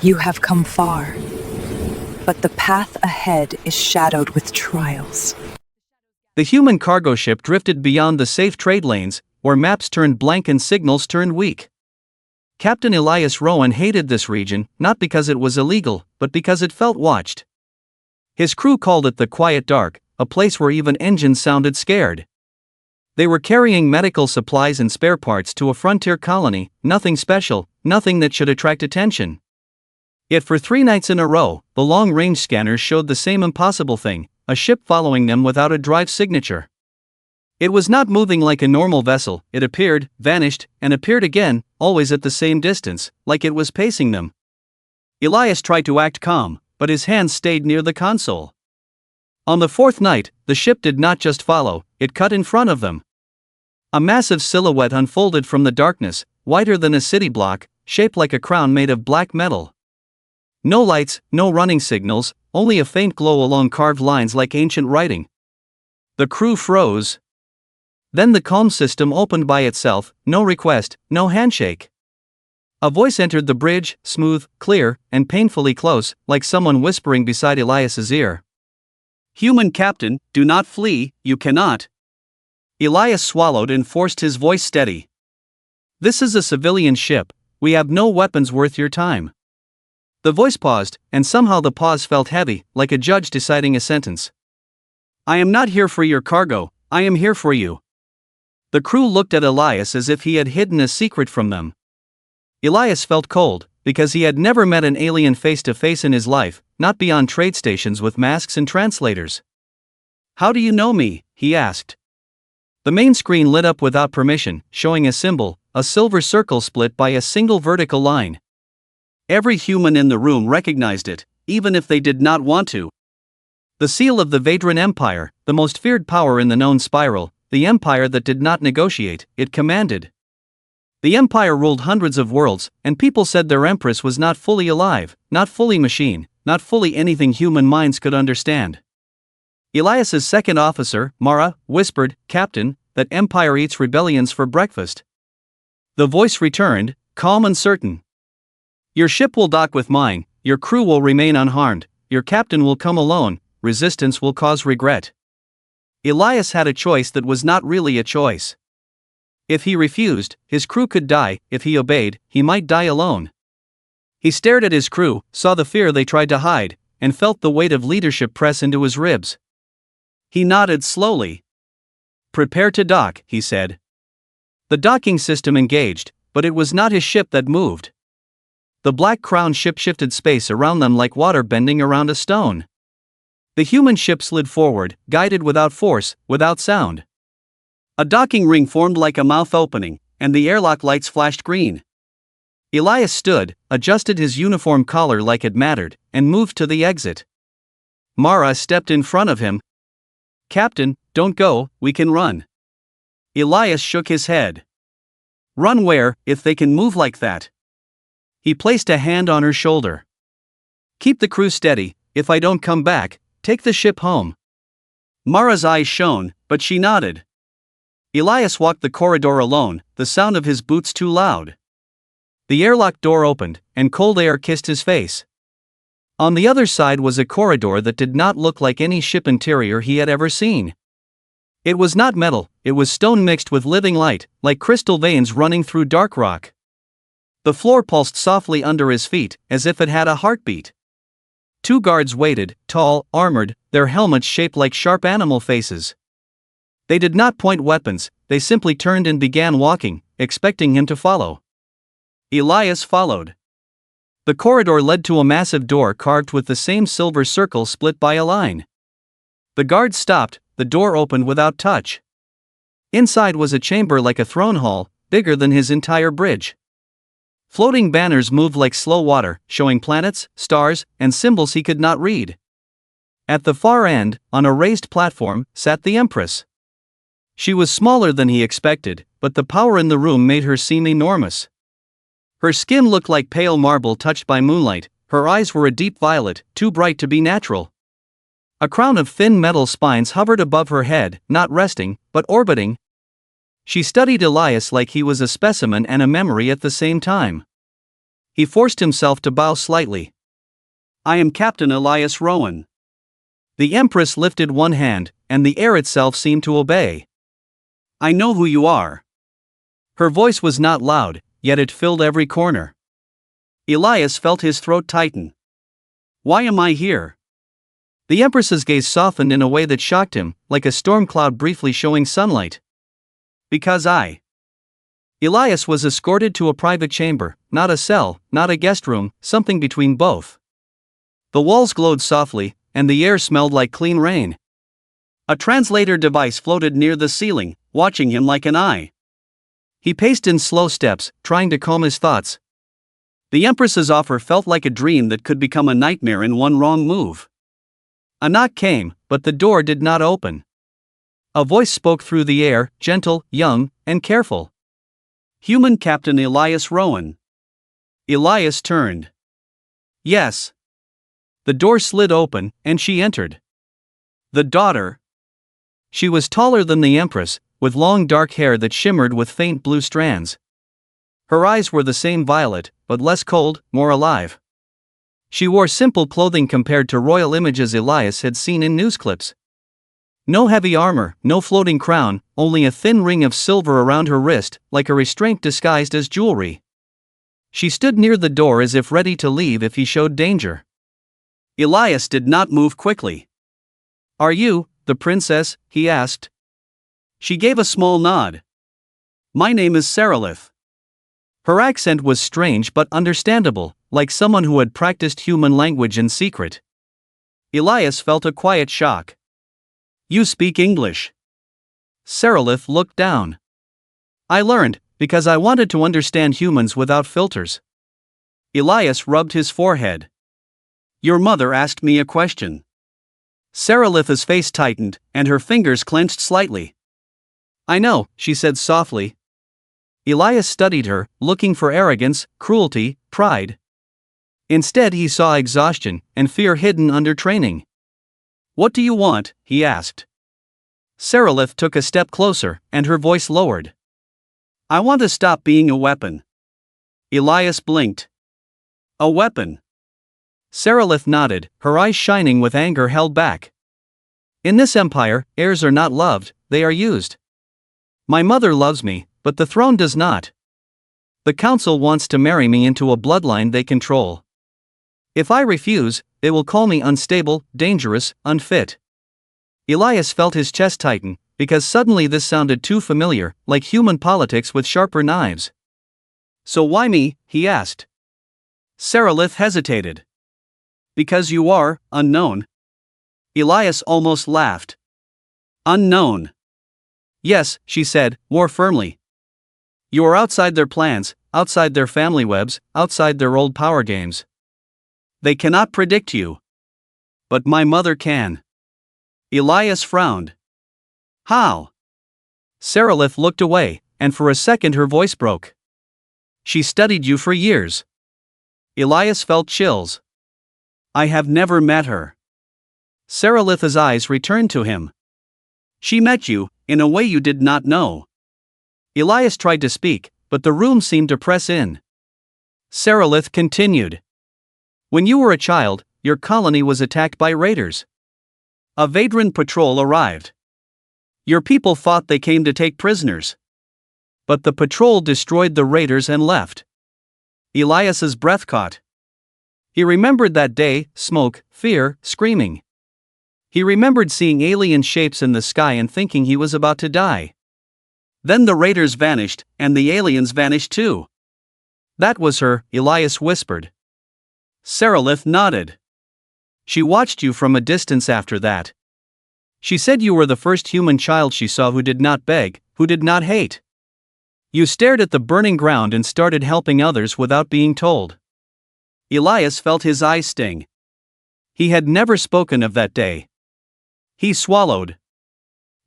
You have come far, but the path ahead is shadowed with trials. The human cargo ship drifted beyond the safe trade lanes, where maps turned blank and signals turned weak. Captain Elias Rowan hated this region, not because it was illegal, but because it felt watched. His crew called it the Quiet Dark, a place where even engines sounded scared. They were carrying medical supplies and spare parts to a frontier colony, nothing special, nothing that should attract attention. Yet for 3 nights in a row, the long-range scanners showed the same impossible thing, a ship following them without a drive signature. It was not moving like a normal vessel, it appeared, vanished, and appeared again, always at the same distance, like it was pacing them. Elias tried to act calm, but his hands stayed near the console. On the 4th night, the ship did not just follow, it cut in front of them. A massive silhouette unfolded from the darkness, whiter than a city block, shaped like a crown made of black metal. No lights, no running signals, only a faint glow along carved lines like ancient writing. The crew froze. Then the comm system opened by itself, no request, no handshake. A voice entered the bridge, smooth, clear, and painfully close, like someone whispering beside Elias's ear. "Human captain, do not flee, you cannot." Elias swallowed and forced his voice steady. "This is a civilian ship, we have no weapons worth your time." The voice paused, and somehow the pause felt heavy, like a judge deciding a sentence. "I am not here for your cargo, I am here for you." The crew looked at Elias as if he had hidden a secret from them. Elias felt cold, because he had never met an alien face to face in his life, not beyond trade stations with masks and translators. "How do you know me?" he asked. The main screen lit up without permission, showing a symbol, a silver circle split by a single vertical line. Every human in the room recognized it, even if they did not want to. The seal of the Vadran Empire, the most feared power in the known spiral, the empire that did not negotiate, it commanded. The empire ruled hundreds of worlds, and people said their empress was not fully alive, not fully machine, not fully anything human minds could understand. Elias's second officer, Mara, whispered, "Captain, that empire eats rebellions for breakfast." The voice returned, calm and certain. "Your ship will dock with mine, your crew will remain unharmed, your captain will come alone, resistance will cause regret." Elias had a choice that was not really a choice. If he refused, his crew could die, if he obeyed, he might die alone. He stared at his crew, saw the fear they tried to hide, and felt the weight of leadership press into his ribs. He nodded slowly. "Prepare to dock," he said. The docking system engaged, but it was not his ship that moved. The Black Crown ship shifted space around them like water bending around a stone. The human ship slid forward, guided without force, without sound. A docking ring formed like a mouth opening, and the airlock lights flashed green. Elias stood, adjusted his uniform collar like it mattered, and moved to the exit. Mara stepped in front of him. "Captain, don't go, we can run." Elias shook his head. "Run where, if they can move like that?" He placed a hand on her shoulder. "Keep the crew steady, if I don't come back, take the ship home." Mara's eyes shone, but she nodded. Elias walked the corridor alone, the sound of his boots too loud. The airlock door opened, and cold air kissed his face. On the other side was a corridor that did not look like any ship interior he had ever seen. It was not metal, it was stone mixed with living light, like crystal veins running through dark rock. The floor pulsed softly under his feet, as if it had a heartbeat. 2 guards waited, tall, armored, their helmets shaped like sharp animal faces. They did not point weapons, they simply turned and began walking, expecting him to follow. Elias followed. The corridor led to a massive door carved with the same silver circle split by a line. The guards stopped, the door opened without touch. Inside was a chamber like a throne hall, bigger than his entire bridge. Floating banners moved like slow water, showing planets, stars, and symbols he could not read. At the far end, on a raised platform, sat the Empress. She was smaller than he expected, but the power in the room made her seem enormous. Her skin looked like pale marble touched by moonlight, her eyes were a deep violet, too bright to be natural. A crown of thin metal spines hovered above her head, not resting, but orbiting. She studied Elias like he was a specimen and a memory at the same time. He forced himself to bow slightly. "I am Captain Elias Rowan." The Empress lifted one hand, and the air itself seemed to obey. "I know who you are." Her voice was not loud, yet it filled every corner. Elias felt his throat tighten. "Why am I here?" The Empress's gaze softened in a way that shocked him, like a storm cloud briefly showing sunlight. "Because I." Elias was escorted to a private chamber, not a cell, not a guest room, something between both. The walls glowed softly, and the air smelled like clean rain. A translator device floated near the ceiling, watching him like an eye. He paced in slow steps, trying to calm his thoughts. The Empress's offer felt like a dream that could become a nightmare in one wrong move. A knock came, but the door did not open. A voice spoke through the air, gentle, young, and careful. "Human Captain Elias Rowan." Elias turned. "Yes." The door slid open, and she entered. The daughter. She was taller than the Empress, with long dark hair that shimmered with faint blue strands. Her eyes were the same violet, but less cold, more alive. She wore simple clothing compared to royal images Elias had seen in news clips. No heavy armor, no floating crown, only a thin ring of silver around her wrist, like a restraint disguised as jewelry. She stood near the door as if ready to leave if he showed danger. Elias did not move quickly. "Are you the princess?" he asked. She gave a small nod. "My name is Saralith." Her accent was strange but understandable, like someone who had practiced human language in secret. Elias felt a quiet shock. "You speak English?" Saralith looked down. "I learned, because I wanted to understand humans without filters." Elias rubbed his forehead. "Your mother asked me a question." Saralith's face tightened, and her fingers clenched slightly. "I know," she said softly. Elias studied her, looking for arrogance, cruelty, pride. Instead he saw exhaustion, and fear hidden under training. "What do you want?" he asked. Saralith took a step closer, and her voice lowered. "I want to stop being a weapon." Elias blinked. "A weapon?" Saralith nodded, her eyes shining with anger held back. "In this empire, heirs are not loved, they are used. My mother loves me, but the throne does not. The council wants to marry me into a bloodline they control. If I refuse, they will call me unstable, dangerous, unfit." Elias felt his chest tighten, because suddenly this sounded too familiar, like human politics with sharper knives. "So why me?" he asked. Saralith hesitated. "Because you are unknown." Elias almost laughed. "Unknown?" "Yes," she said, more firmly. "You are outside their plans, outside their family webs, outside their old power games. They cannot predict you. But my mother can." Elias frowned. "How?" Saralith looked away, and for a second her voice broke. "She studied you for years." Elias felt chills. "I have never met her." Saralith's eyes returned to him. "She met you, in a way you did not know." Elias tried to speak, but the room seemed to press in. Saralith continued. "When you were a child, your colony was attacked by raiders. A Vadran patrol arrived. Your people thought they came to take prisoners. But the patrol destroyed the raiders and left." Elias's breath caught. He remembered that day, smoke, fear, screaming. He remembered seeing alien shapes in the sky and thinking he was about to die. Then the raiders vanished, and the aliens vanished too. "That was her," Elias whispered. Saralith nodded. "She watched you from a distance after that. She said you were the first human child she saw who did not beg, who did not hate. You stared at the burning ground and started helping others without being told." Elias felt his eyes sting. He had never spoken of that day. He swallowed.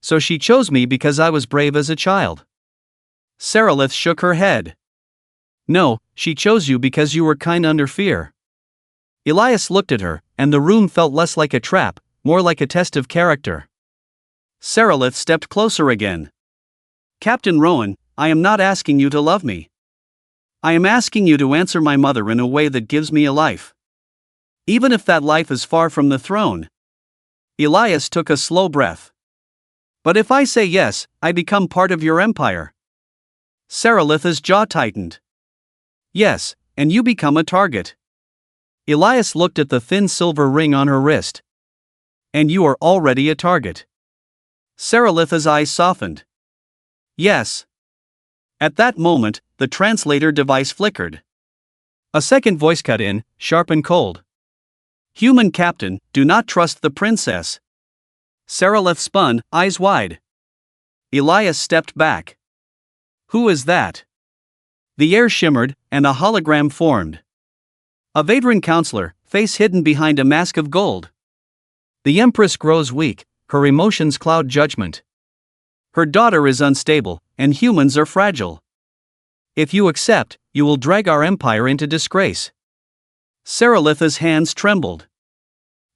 "So she chose me because I was brave as a child." Saralith shook her head. "No, she chose you because you were kind under fear." Elias looked at her, and the room felt less like a trap, more like a test of character. Saralith stepped closer again. "Captain Rowan, I am not asking you to love me. I am asking you to answer my mother in a way that gives me a life. Even if that life is far from the throne. Elias took a slow breath. But if I say yes, I become part of your empire. Saralitha's jaw tightened. Yes, and you become a target. Elias looked at the thin silver ring on her wrist. And you are already a target. Saralitha's eyes softened. Yes. At that moment, the translator device flickered. A second voice cut in, sharp and cold. Human captain, do not trust the princess. Saralith spun, eyes wide. Elias stepped back. Who is that? The air shimmered, and a hologram formed. A Vadran counselor, face hidden behind a mask of gold. The Empress grows weak, her emotions cloud judgment. Her daughter is unstable, and humans are fragile. If you accept, you will drag our empire into disgrace. Saralitha's hands trembled.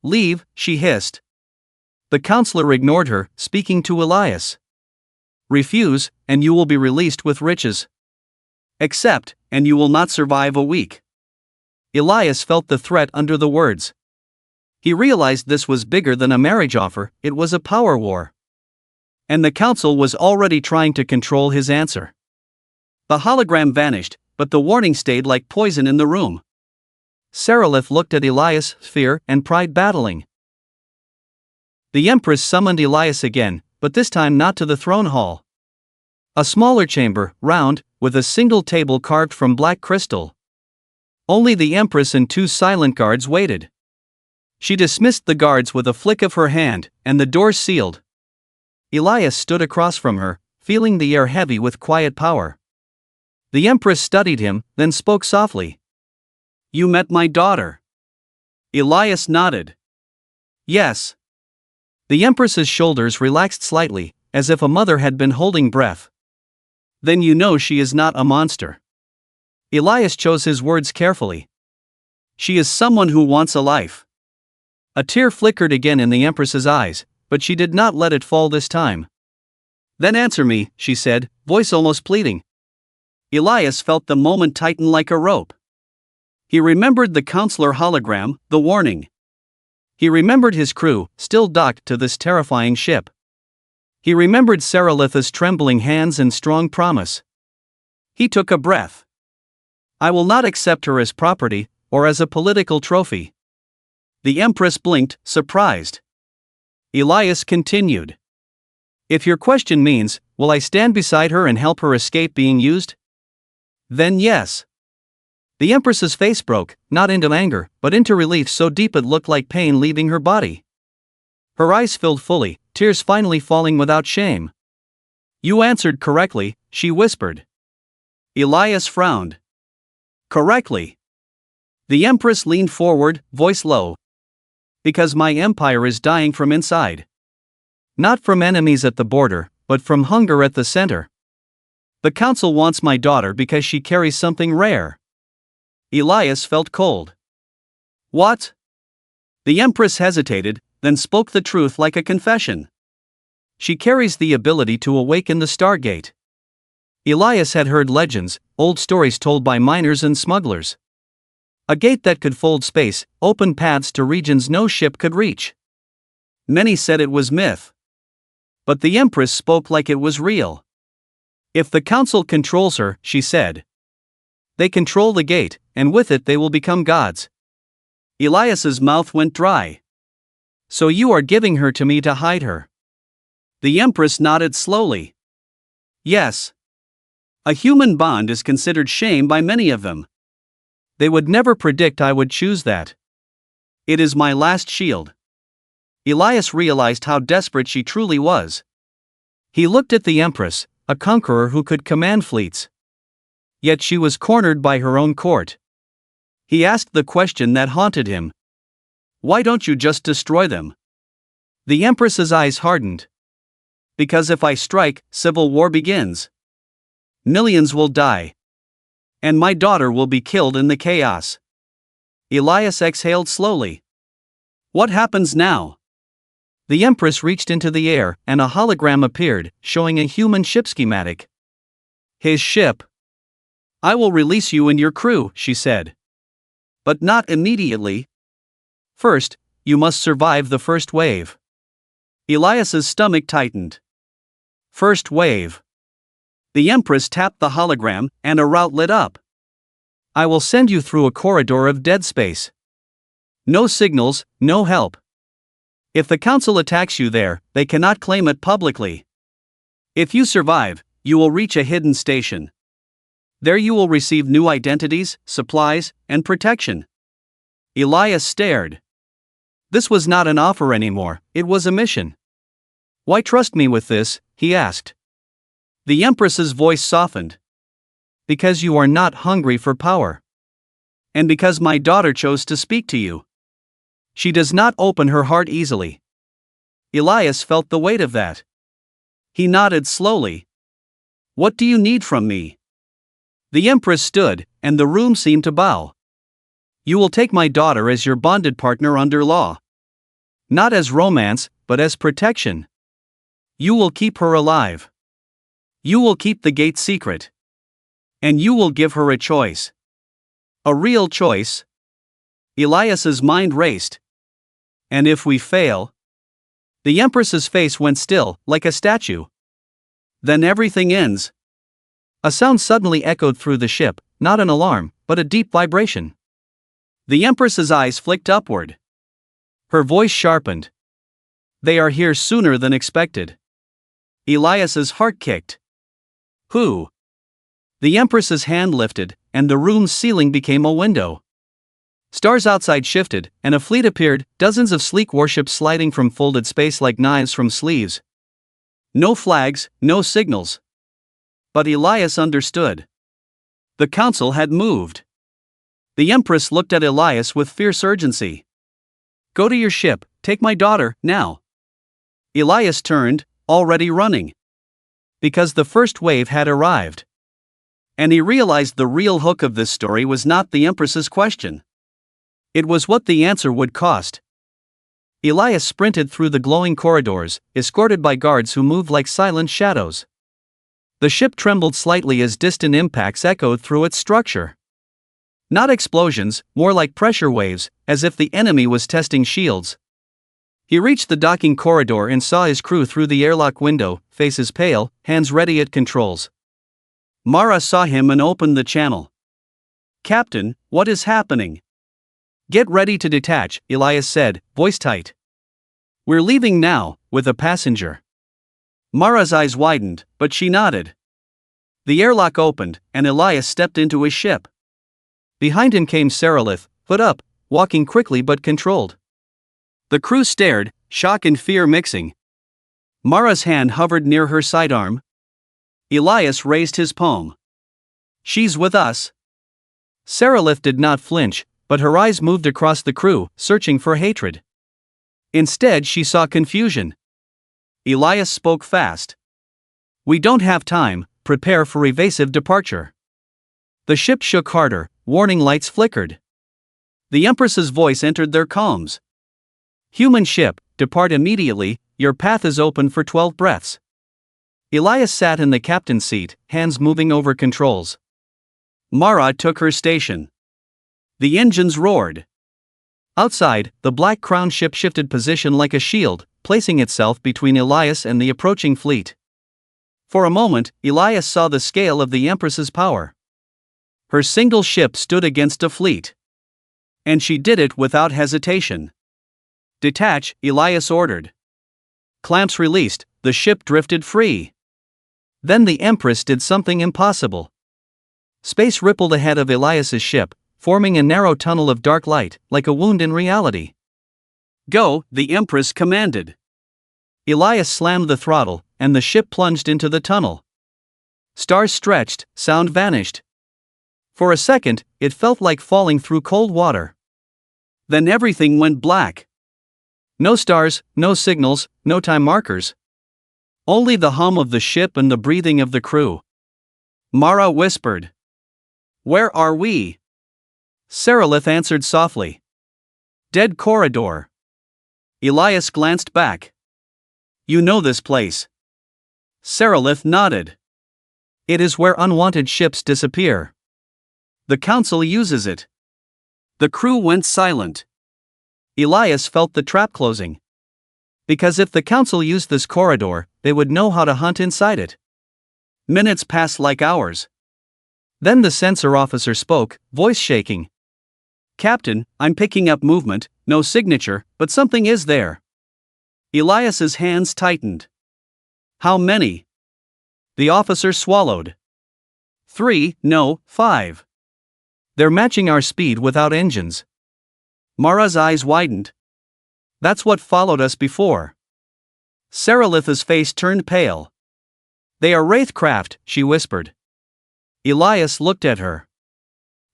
Leave, she hissed. The counselor ignored her, speaking to Elias. Refuse, and you will be released with riches. Accept, and you will not survive a week. Elias felt the threat under the words. He realized this was bigger than a marriage offer, it was a power war. And the council was already trying to control his answer. The hologram vanished, but the warning stayed like poison in the room. Saralith looked at Elias, fear and pride battling. The Empress summoned Elias again, but this time not to the throne hall. A smaller chamber, round, with a single table carved from black crystal. Only the Empress and two silent guards waited. She dismissed the guards with a flick of her hand, and the doors sealed. Elias stood across from her, feeling the air heavy with quiet power. The Empress studied him, then spoke softly. You met my daughter. Elias nodded. Yes. The Empress's shoulders relaxed slightly, as if a mother had been holding breath. Then you know she is not a monster. Elias chose his words carefully. She is someone who wants a life. A tear flickered again in the Empress's eyes, but she did not let it fall this time. Then answer me, she said, voice almost pleading. Elias felt the moment tighten like a rope. He remembered the counselor hologram, the warning. He remembered his crew, still docked to this terrifying ship. He remembered Saralitha's trembling hands and strong promise. He took a breath. I will not accept her as property, or as a political trophy. The Empress blinked, surprised. Elias continued. If your question means, will I stand beside her and help her escape being used? Then yes. The Empress's face broke, not into anger, but into relief so deep it looked like pain leaving her body. Her eyes filled fully, tears finally falling without shame. You answered correctly, she whispered. Elias frowned. Correctly. The Empress leaned forward, voice low. Because my empire is dying from inside. Not from enemies at the border, but from hunger at the center. The council wants my daughter because she carries something rare. Elias felt cold. What? The Empress hesitated, then spoke the truth like a confession. She carries the ability to awaken the Stargate. Elias had heard legends, old stories told by miners and smugglers. A gate that could fold space, open paths to regions no ship could reach. Many said it was myth. But the Empress spoke like it was real. If the council controls her, she said. They control the gate, and with it they will become gods. Elias's mouth went dry. So you are giving her to me to hide her? The Empress nodded slowly. Yes. A human bond is considered shame by many of them. They would never predict I would choose that. It is my last shield. Elias realized how desperate she truly was. He looked at the Empress, a conqueror who could command fleets. Yet she was cornered by her own court. He asked the question that haunted him. Why don't you just destroy them? The Empress's eyes hardened. Because if I strike, civil war begins. Millions will die. And my daughter will be killed in the chaos. Elias exhaled slowly. What happens now? The Empress reached into the air, and a hologram appeared, showing a human ship schematic. His ship. I will release you and your crew, she said. But not immediately. First, you must survive the first wave. Elias's stomach tightened. First wave. The Empress tapped the hologram, and a route lit up. I will send you through a corridor of dead space. No signals, no help. If the Council attacks you there, they cannot claim it publicly. If you survive, you will reach a hidden station. There you will receive new identities, supplies, and protection. Elias stared. This was not an offer anymore, it was a mission. Why trust me with this? He asked. The Empress's voice softened. Because you are not hungry for power. And because my daughter chose to speak to you. She does not open her heart easily. Elias felt the weight of that. He nodded slowly. What do you need from me? The Empress stood, and the room seemed to bow. You will take my daughter as your bonded partner under law. Not as romance, but as protection. You will keep her alive. You will keep the gate secret. And you will give her a choice. A real choice. Elias's mind raced. And if we fail? The Empress's face went still, like a statue. Then everything ends. A sound suddenly echoed through the ship, not an alarm, but a deep vibration. The Empress's eyes flicked upward. Her voice sharpened. They are here sooner than expected. Elias's heart kicked. Who? The Empress's hand lifted, and the room's ceiling became a window. Stars outside shifted, and a fleet appeared, dozens of sleek warships sliding from folded space like knives from sleeves. No flags, no signals. But Elias understood. The Council had moved. The Empress looked at Elias with fierce urgency. Go to your ship, take my daughter, now. Elias turned, already running. Because the first wave had arrived. And he realized the real hook of this story was not the Empress's question. It was what the answer would cost. Elias sprinted through the glowing corridors, escorted by guards who moved like silent shadows. The ship trembled slightly as distant impacts echoed through its structure. Not explosions, more like pressure waves, as if the enemy was testing shields. He reached the docking corridor and saw his crew through the airlock window, faces pale, hands ready at controls. Mara saw him and opened the channel. Captain, what is happening? Get ready to detach, Elias said, voice tight. We're leaving now, with a passenger. Mara's eyes widened, but she nodded. The airlock opened, and Elias stepped into his ship. Behind him came Sarilith, hood up, walking quickly but controlled. The crew stared, shock and fear mixing. Mara's hand hovered near her sidearm. Elias raised his palm. She's with us. Sarilith did not flinch, but her eyes moved across the crew, searching for hatred. Instead, she saw confusion. Elias spoke fast. We don't have time, prepare for evasive departure. The ship shook harder, warning lights flickered. The Empress's voice entered their comms. Human ship, depart immediately, your path is open for 12 breaths. Elias sat in the captain's seat, hands moving over controls. Mara took her station. The engines roared. Outside, the Black Crown ship shifted position like a shield, placing itself between Elias and the approaching fleet. For a moment, Elias saw the scale of the Empress's power. Her single ship stood against a fleet. And she did it without hesitation. Detach, Elias ordered. Clamps released, the ship drifted free. Then the Empress did something impossible. Space rippled ahead of Elias's ship, forming a narrow tunnel of dark light, like a wound in reality. Go, the Empress commanded. Elias slammed the throttle, and the ship plunged into the tunnel. Stars stretched, sound vanished. For a second, it felt like falling through cold water. Then everything went black. No stars, no signals, no time markers. Only the hum of the ship and the breathing of the crew. Mara whispered. Where are we? Sarilith answered softly. Dead corridor. Elias glanced back. You know this place. Sarilith nodded. It is where unwanted ships disappear. The council uses it. The crew went silent. Elias felt the trap closing. Because if the council used this corridor, they would know how to hunt inside it. Minutes passed like hours. Then the sensor officer spoke, voice shaking. "Captain, I'm picking up movement, no signature, but something is there." Elias's hands tightened. "How many?" The officer swallowed. 3, no, 5. They're matching our speed without engines. Mara's eyes widened. That's what followed us before. Saralitha's face turned pale. "They are Wraithcraft," she whispered. Elias looked at her.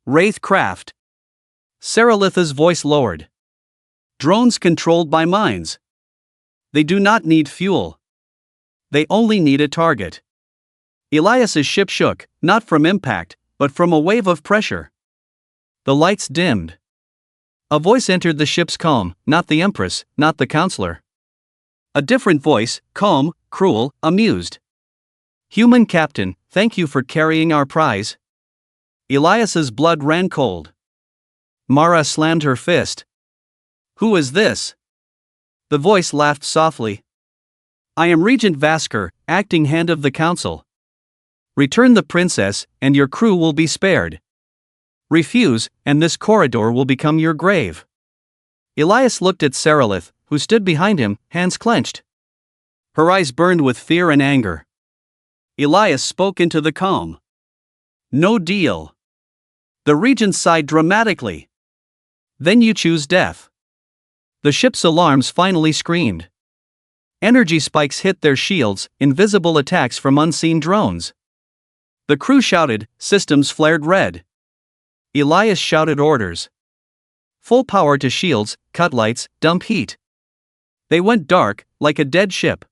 "Wraithcraft?" Saralitha's voice lowered. "Drones controlled by minds. They do not need fuel. They only need a target." Elias's ship shook, not from impact, but from a wave of pressure. The lights dimmed. A voice entered the ship's calm, not the Empress, not the counselor. A different voice, calm, cruel, amused. "Human captain, thank you for carrying our prize." Elias's blood ran cold. Mara slammed her fist. "Who is this?" The voice laughed softly. "I am Regent Vasker, acting hand of the council. Return the princess, and your crew will be spared. Refuse, and this corridor will become your grave." Elias looked at Saralith, who stood behind him, hands clenched. Her eyes burned with fear and anger. Elias spoke into the calm. "No deal." The regent sighed dramatically. "Then you choose death." The ship's alarms finally screamed. Energy spikes hit their shields, invisible attacks from unseen drones. The crew shouted, systems flared red. Elias shouted orders. Full power to shields, cut lights, dump heat. They went dark, like a dead ship.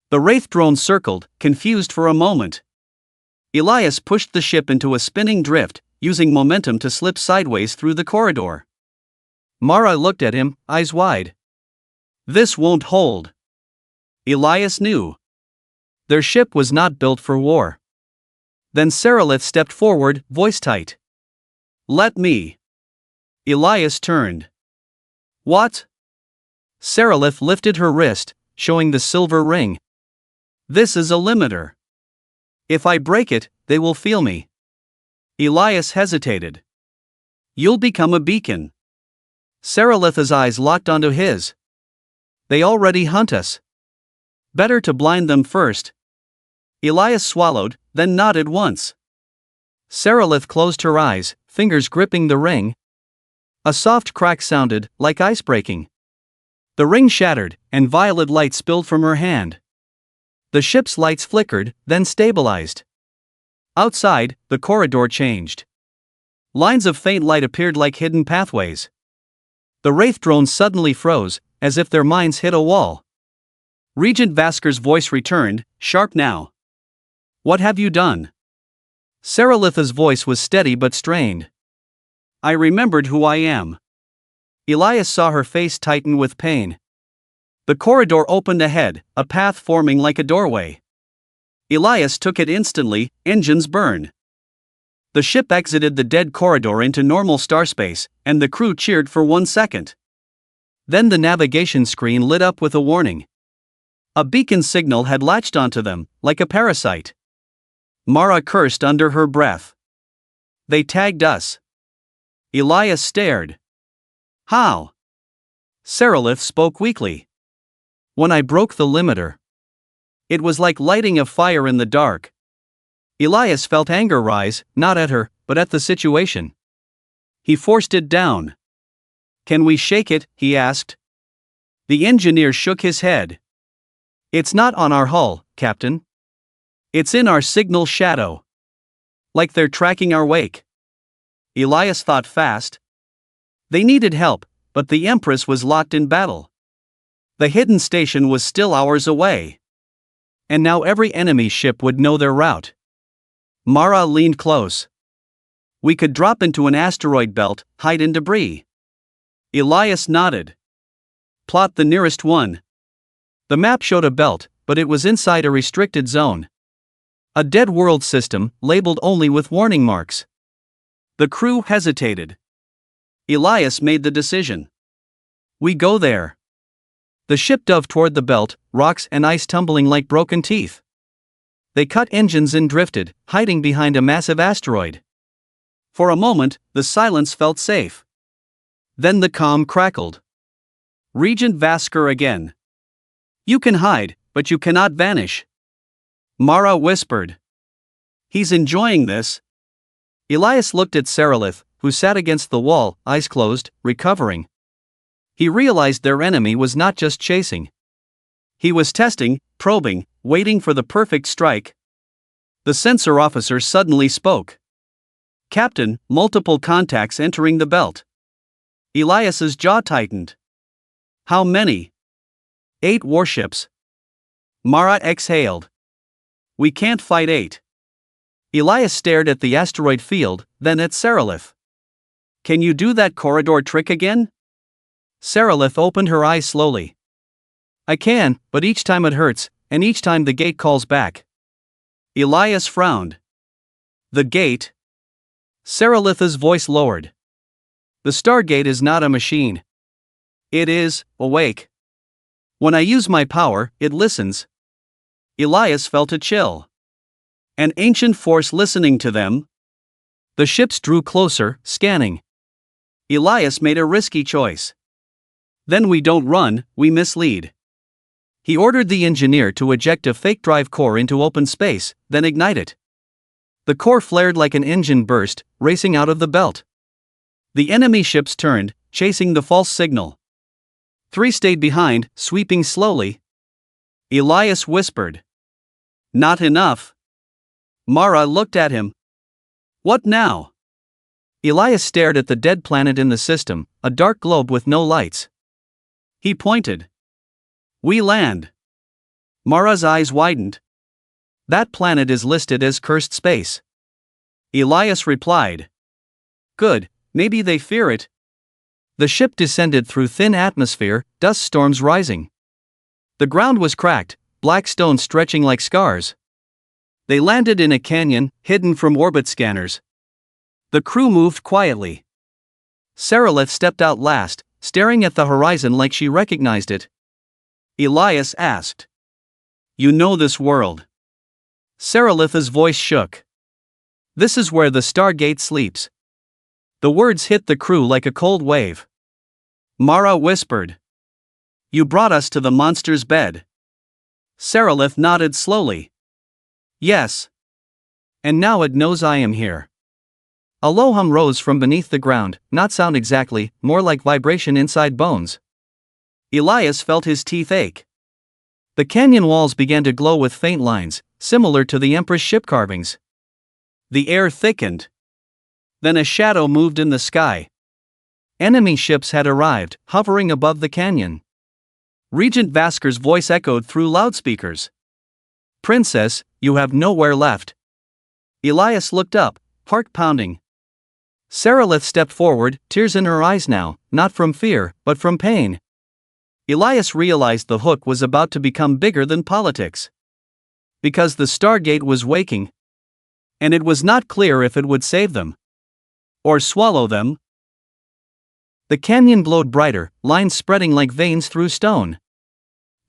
The Wraith drone circled, confused for a moment. Elias pushed the ship into a spinning drift, using momentum to slip sideways through the corridor. Mara looked at him, eyes wide. "This won't hold." Elias knew. Their ship was not built for war. Then Saralith stepped forward, voice tight. "Let me." Elias turned. "What?" Saralith lifted her wrist, showing the silver ring. "This is a limiter. If I break it, they will feel me." Elias hesitated. "You'll become a beacon." Saralitha's eyes locked onto his. "They already hunt us. Better to blind them first." Elias swallowed, then nodded once. Saralith closed her eyes, fingers gripping the ring. A soft crack sounded, like ice breaking. The ring shattered, and violet light spilled from her hand. The ship's lights flickered, then stabilized. Outside, the corridor changed. Lines of faint light appeared like hidden pathways. The Wraith drones suddenly froze, as if their minds hit a wall. Regent Vasker's voice returned, sharp now. "What have you done?" Saralitha's voice was steady but strained. "I remembered who I am." Elias saw her face tighten with pain. The corridor opened ahead, a path forming like a doorway. Elias took it instantly, engines burn. The ship exited the dead corridor into normal starspace, and the crew cheered for 1 second. Then the navigation screen lit up with a warning. A beacon signal had latched onto them, like a parasite. Mara cursed under her breath. "They tagged us." Elias stared. "How?" Saralith spoke weakly. "When I broke the limiter. It was like lighting a fire in the dark." Elias felt anger rise, not at her, but at the situation. He forced it down. "Can we shake it?" he asked. The engineer shook his head. "It's not on our hull, Captain. It's in our signal shadow. Like they're tracking our wake." Elias thought fast. They needed help, but the Empress was locked in battle. The hidden station was still hours away. And now every enemy ship would know their route. Mara leaned close. "We could drop into an asteroid belt, hide in debris." Elias nodded. "Plot the nearest one." The map showed a belt, but it was inside a restricted zone. A dead world system, labeled only with warning marks. The crew hesitated. Elias made the decision. We go there. The ship dove toward the belt, rocks and ice tumbling like broken teeth. They cut engines and drifted, hiding behind a massive asteroid. For a moment, the silence felt safe. Then the calm crackled. Regent Vasker again. You can hide, but you cannot vanish. Mara whispered. He's enjoying this. Elias looked at Sarilith, who sat against the wall, eyes closed, recovering. He realized their enemy was not just chasing. He was testing, probing, waiting for the perfect strike. The sensor officer suddenly spoke. Captain, multiple contacts entering the belt. Elias's jaw tightened. How many? 8 warships. Mara exhaled. We can't fight 8. Elias stared at the asteroid field, then at Sarilith. Can you do that corridor trick again? Sarilith opened her eyes slowly. I can, but each time it hurts, and each time the gate calls back. Elias frowned. The gate? Sarilith's voice lowered. The Stargate is not a machine. It is awake. When I use my power, it listens. Elias felt a chill. An ancient force listening to them? The ships drew closer, scanning. Elias made a risky choice. Then we don't run, we mislead. He ordered the engineer to eject a fake drive core into open space, then ignite it. The core flared like an engine burst, racing out of the belt. The enemy ships turned, chasing the false signal. 3 stayed behind, sweeping slowly. Elias whispered. Not enough. Mara looked at him. What now? Elias stared at the dead planet in the system, a dark globe with no lights. He pointed. We land. Mara's eyes widened. That planet is listed as cursed space. Elias replied. Good, maybe they fear it. The ship descended through thin atmosphere, dust storms rising. The ground was cracked, black stone stretching like scars. They landed in a canyon, hidden from orbit scanners. The crew moved quietly. Sarilith stepped out last, staring at the horizon like she recognized it. Elias asked. You know this world? Sarilith's voice shook. This is where the Stargate sleeps. The words hit the crew like a cold wave. Mara whispered. You brought us to the monster's bed. Sarilith nodded slowly. Yes. And now it knows I am here. A low hum rose from beneath the ground, not sound exactly, more like vibration inside bones. Elias felt his teeth ache. The canyon walls began to glow with faint lines, similar to the Empress ship carvings. The air thickened. Then a shadow moved in the sky. Enemy ships had arrived, hovering above the canyon. Regent Vasker's voice echoed through loudspeakers. Princess, you have nowhere left. Elias looked up, heart pounding. Sarilith stepped forward, tears in her eyes now, not from fear, but from pain. Elias realized the hook was about to become bigger than politics. Because the Stargate was waking. And it was not clear if it would save them. Or swallow them. The canyon glowed brighter, lines spreading like veins through stone.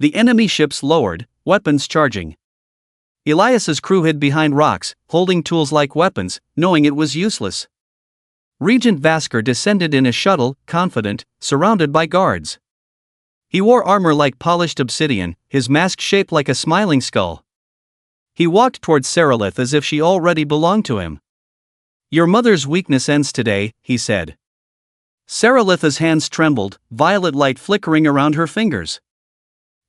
The enemy ships lowered, weapons charging. Elias's crew hid behind rocks, holding tools like weapons, knowing it was useless. Regent Vasker descended in a shuttle, confident, surrounded by guards. He wore armor like polished obsidian, his mask shaped like a smiling skull. He walked towards Sarilith as if she already belonged to him. Your mother's weakness ends today, he said. Sarilith's hands trembled, violet light flickering around her fingers.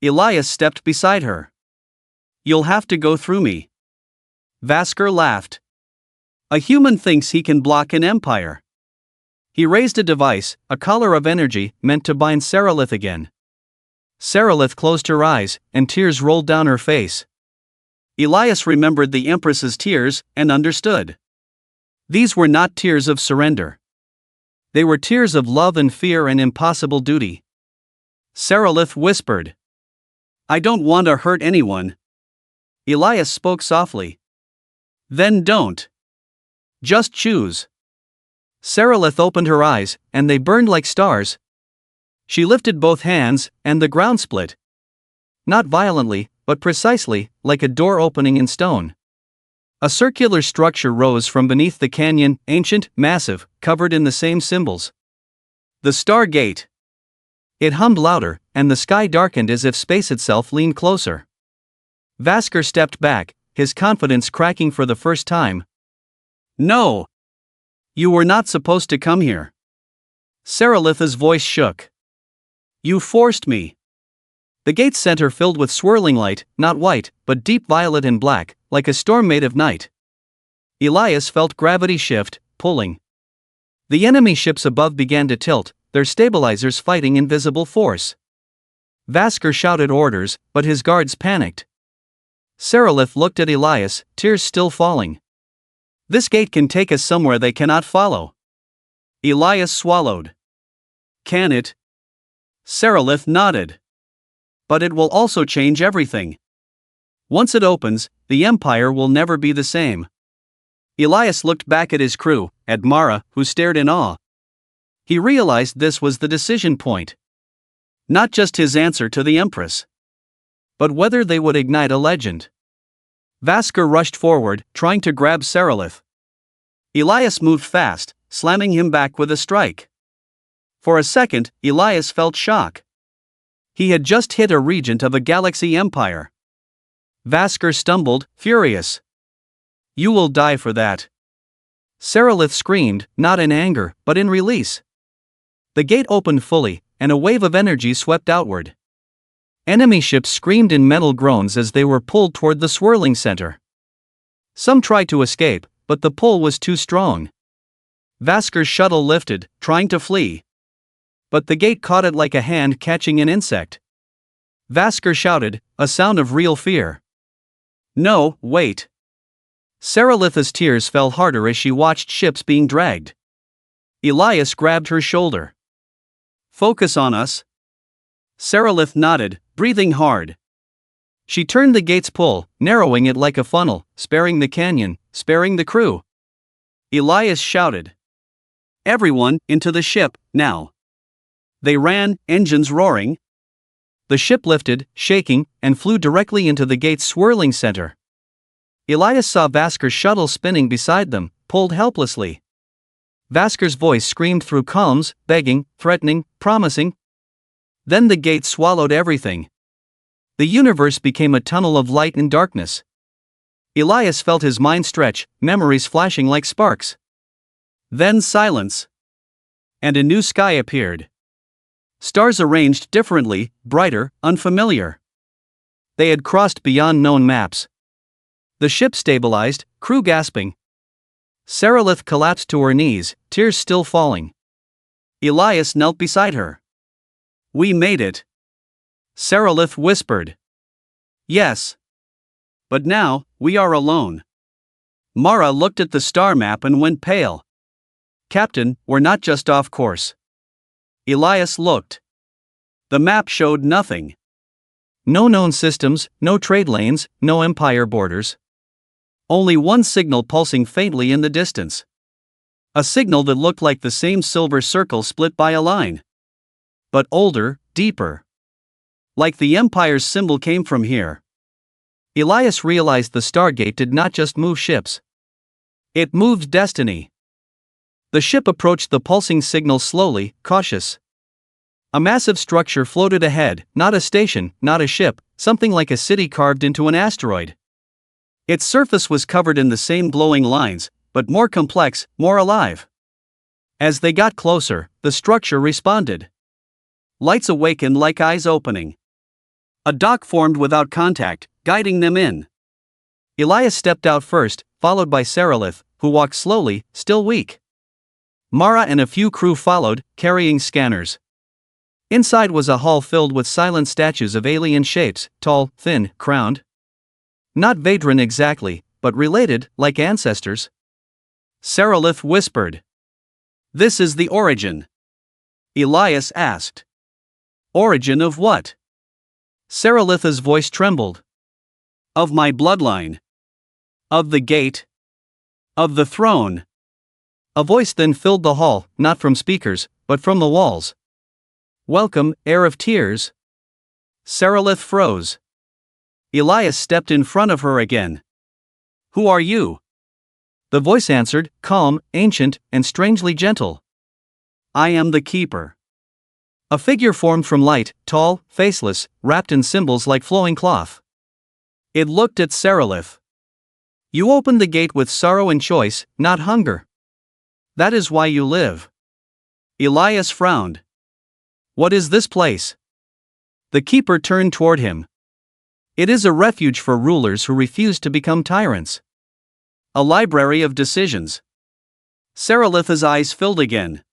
Elias stepped beside her. You'll have to go through me. Vasker laughed. A human thinks he can block an empire. He raised a device, a collar of energy, meant to bind Sarilith again. Sarilith closed her eyes, and tears rolled down her face. Elias remembered the Empress's tears, and understood. These were not tears of surrender. They were tears of love and fear and impossible duty. Sarilith whispered. I don't want to hurt anyone. Elias spoke softly. Then don't. Just choose. Seralith opened her eyes, and they burned like stars. She lifted both hands, and the ground split. Not violently, but precisely, like a door opening in stone. A circular structure rose from beneath the canyon, ancient, massive, covered in the same symbols. The Stargate. It hummed louder, and the sky darkened as if space itself leaned closer. Vasker stepped back, his confidence cracking for the first time. No! You were not supposed to come here. Seralith's voice shook. You forced me. The gate's center filled with swirling light, not white, but deep violet and black, like a storm made of night. Elias felt gravity shift, pulling. The enemy ships above began to tilt, their stabilizers fighting invisible force. Vasker shouted orders, but his guards panicked. Seralith looked at Elias, tears still falling. This gate can take us somewhere they cannot follow. Elias swallowed. Can it? Seralith nodded. But it will also change everything. Once it opens, the Empire will never be the same. Elias looked back at his crew, at Mara, who stared in awe. He realized this was the decision point. Not just his answer to the Empress, but whether they would ignite a legend. Vasker rushed forward, trying to grab Seralith. Elias moved fast, slamming him back with a strike. For a second, Elias felt shock. He had just hit a regent of a galaxy empire. Vasker stumbled, furious. You will die for that. Seralith screamed, not in anger, but in release. The gate opened fully, and a wave of energy swept outward. Enemy ships screamed in metal groans as they were pulled toward the swirling center. Some tried to escape, but the pull was too strong. Vasker's shuttle lifted, trying to flee. But the gate caught it like a hand catching an insect. Vasker shouted, a sound of real fear. No, wait. Seralith's tears fell harder as she watched ships being dragged. Elias grabbed her shoulder. Focus on us. Seralith nodded, breathing hard. She turned the gate's pull, narrowing it like a funnel, sparing the canyon, sparing the crew. Elias shouted. Everyone, into the ship, now. They ran, engines roaring. The ship lifted, shaking, and flew directly into the gate's swirling center. Elias saw Vasker's shuttle spinning beside them, pulled helplessly. Vasker's voice screamed through columns, begging, threatening, promising. Then the gate swallowed everything. The universe became a tunnel of light and darkness. Elias felt his mind stretch, memories flashing like sparks. Then silence. And a new sky appeared. Stars arranged differently, brighter, unfamiliar. They had crossed beyond known maps. The ship stabilized, crew gasping. Seralith collapsed to her knees, tears still falling. Elias knelt beside her. We made it. Seralith whispered. Yes. But now, we are alone. Mara looked at the star map and went pale. Captain, we're not just off course. Elias looked. The map showed nothing. No known systems, no trade lanes, no empire borders. Only one signal pulsing faintly in the distance. A signal that looked like the same silver circle split by a line. But older, deeper. Like the Empire's symbol came from here. Elias realized the Stargate did not just move ships. It moved destiny. The ship approached the pulsing signal slowly, cautious. A massive structure floated ahead, not a station, not a ship, something like a city carved into an asteroid. Its surface was covered in the same glowing lines, but more complex, more alive. As they got closer, the structure responded. Lights awakened like eyes opening. A dock formed without contact, guiding them in. Elias stepped out first, followed by Seralith, who walked slowly, still weak. Mara and a few crew followed, carrying scanners. Inside was a hall filled with silent statues of alien shapes, tall, thin, crowned. Not Vadran exactly, but related, like ancestors. Seralith whispered. This is the origin. Elias asked. Origin of what? Seralith's voice trembled. Of my bloodline. Of the gate. Of the throne. A voice then filled the hall, not from speakers, but from the walls. "Welcome, heir of tears." Seralith froze. Elias stepped in front of her again. "Who are you?" The voice answered, calm, ancient, and strangely gentle. "I am the Keeper." A figure formed from light, tall, faceless, wrapped in symbols like flowing cloth. It looked at Seralith. "You opened the gate with sorrow and choice, not hunger. That is why you live." Elias frowned. "What is this place?" The Keeper turned toward him. "It is a refuge for rulers who refuse to become tyrants. A library of decisions." Seralith's eyes filled again.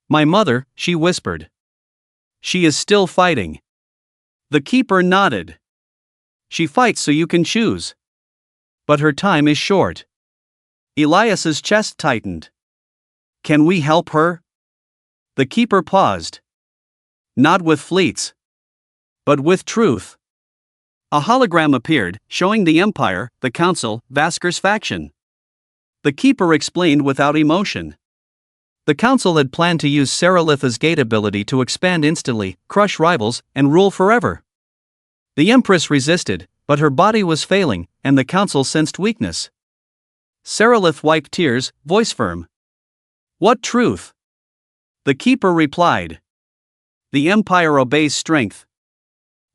"My mother," she whispered. "She is still fighting." The Keeper nodded. "She fights so you can choose. But her time is short." Elias's chest tightened. "Can we help her?" The Keeper paused. "Not with fleets. But with truth." A hologram appeared, showing the Empire, the Council, Vasker's faction. The Keeper explained without emotion. The Council had planned to use Seralith's gate ability to expand instantly, crush rivals, and rule forever. The Empress resisted, but her body was failing, and the Council sensed weakness. Seralith wiped tears, voice firm. "What truth?" The Keeper replied. "The Empire obeys strength.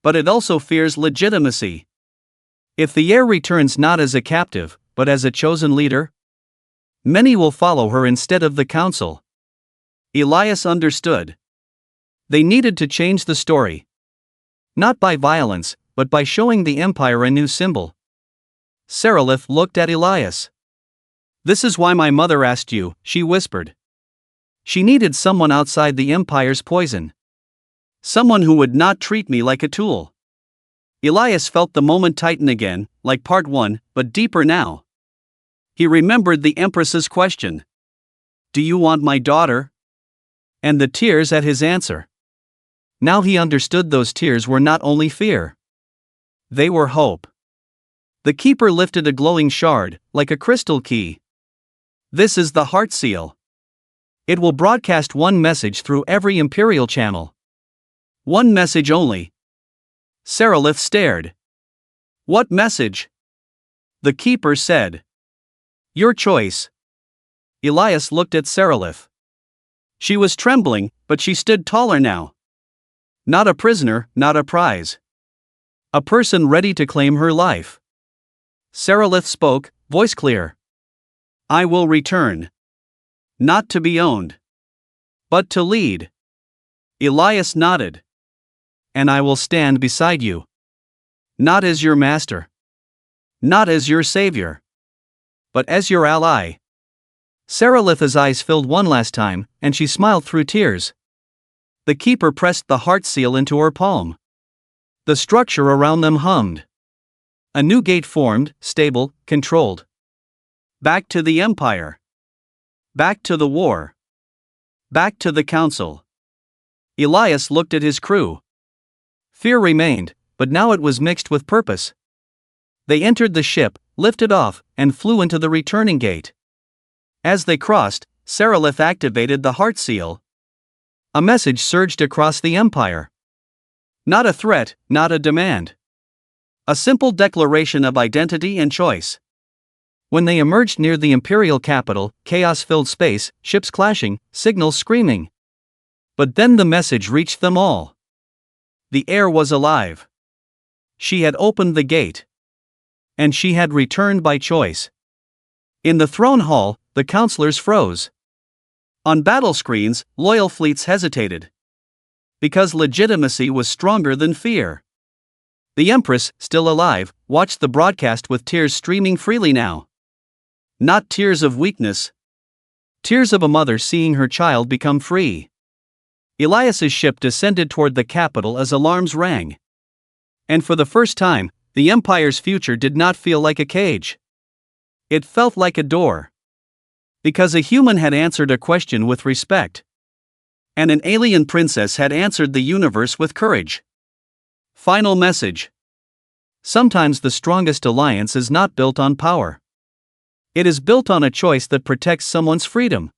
But it also fears legitimacy. If the heir returns not as a captive, but as a chosen leader, many will follow her instead of the Council." Elias understood. They needed to change the story. Not by violence, but by showing the Empire a new symbol. Seralith looked at Elias. "This is why my mother asked you," she whispered. "She needed someone outside the Empire's poison. Someone who would not treat me like a tool." Elias felt the moment tighten again, like part one, but deeper now. He remembered the Empress's question. "Do you want my daughter?" And the tears at his answer. Now he understood those tears were not only fear. They were hope. The Keeper lifted a glowing shard, like a crystal key. "This is the Heart Seal. It will broadcast one message through every Imperial channel. One message only." Seralith stared. "What message?" The Keeper said. "Your choice." Elias looked at Seralith. She was trembling, but she stood taller now. Not a prisoner, not a prize. A person ready to claim her life. Seralith spoke, voice clear. "I will return. Not to be owned, but to lead." Elias nodded. "And I will stand beside you. Not as your master. Not as your savior. But as your ally." Seralith's eyes filled one last time, and she smiled through tears. The Keeper pressed the heart seal into her palm. The structure around them hummed. A new gate formed, stable, controlled. Back to the Empire. Back to the war. Back to the Council. Elias looked at his crew. Fear remained, but now it was mixed with purpose. They entered the ship, lifted off, and flew into the returning gate. As they crossed, Seralith activated the heart seal. A message surged across the Empire. Not a threat, not a demand. A simple declaration of identity and choice. When they emerged near the Imperial capital, chaos filled space, ships clashing, signals screaming. But then the message reached them all. The heir was alive. She had opened the gate. And she had returned by choice. In the throne hall, the counselors froze. On battle screens, loyal fleets hesitated. Because legitimacy was stronger than fear. The Empress, still alive, watched the broadcast with tears streaming freely now. Not tears of weakness. Tears of a mother seeing her child become free. Elias's ship descended toward the capital as alarms rang. And for the first time, the Empire's future did not feel like a cage. It felt like a door. Because a human had answered a question with respect. And an alien princess had answered the universe with courage. Final message. Sometimes the strongest alliance is not built on power. It is built on a choice that protects someone's freedom.